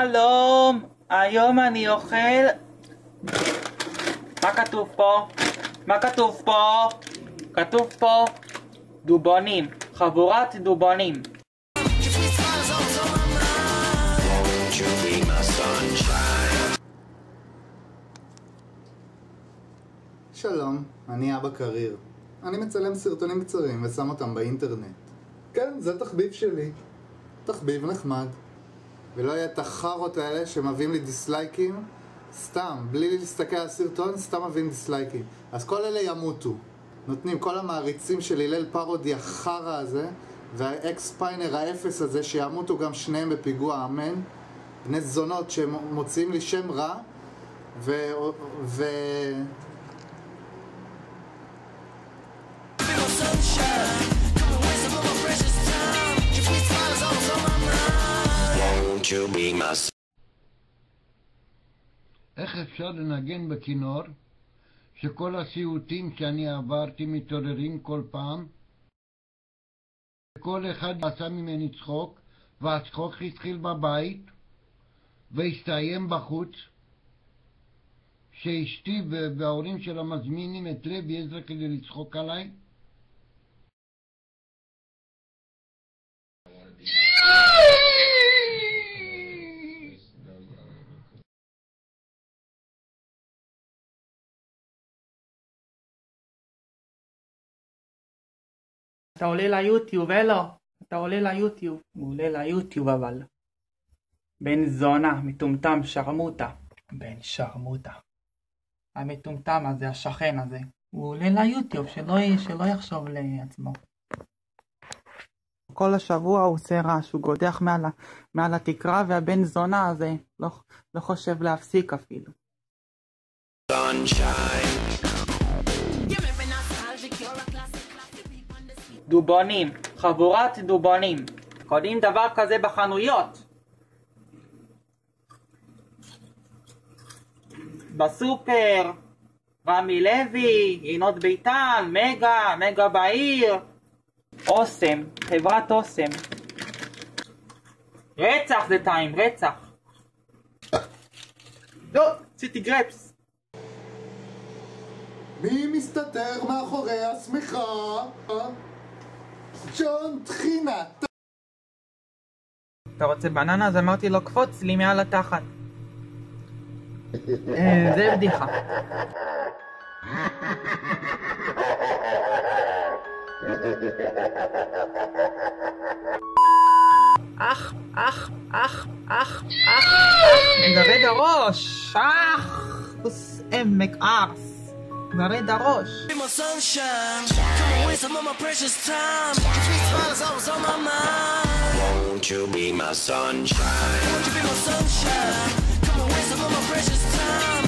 שלום, היום אני אוכל... מה כתוב פה? מה כתוב פה? כתוב פה דובונים, חבורת דובונים. שלום, אני אבא קריר. אני מצלם סרטונים קצרים ושם אותם באינטרנט. כן, זה תחביב שלי. תחביב נחמד. ולא יהיה את החארות האלה שמביאים לי דיסלייקים סתם, בלי להסתכל על הסרטון, סתם מביאים דיסלייקים. אז כל אלה ימותו. נותנים כל המעריצים של הלל פרודי החרה הזה והאקס פיינר האפס הזה שימותו גם שניהם בפיגוע, אמן. בני זונות שמוציאים לי שם רע איך אפשר לנגן בכינור שכל הסיוטים שאני עברתי מתעוררים כל פעם? כל אחד עשה ממני צחוק, והצחוק התחיל בבית והסתיים בחוץ, שאשתי וההורים שלה מזמינים את לוי עזרא כדי לצחוק עליי. אתה עולה ליוטיוב, אלו? אתה עולה ליוטיוב. הוא עולה ליוטיוב אבל. בן זונה, מטומטם, שרמוטה. בן שרמוטה. המטומטם הזה, השכן הזה. הוא עולה ליוטיוב, שלא יחשוב לעצמו. כל השבוע הוא עושה רעש, הוא גודח מעל התקרה, והבן זונה הזה לא חושב להפסיק אפילו. דובונים, חבורת דובונים. קונים דבר כזה בחנויות. בסופר, רמי לוי, עינות ביתן, מגה בעיר. אוסם, חברת אוסם. רצח זה טיים, רצח. לא, ציטי גרפס. מי מסתתר מאחורי השמיכה? ג'ון טחינה. אתה רוצה בננה? אז אמרתי לו קפוץ לי מעל התחת. זה בדיחה. אח, גרד הראש. כוס עמק ארס. גרד הראש. Won't you be my sunshine? Won't you be my sunshine? Come and waste some of my precious time.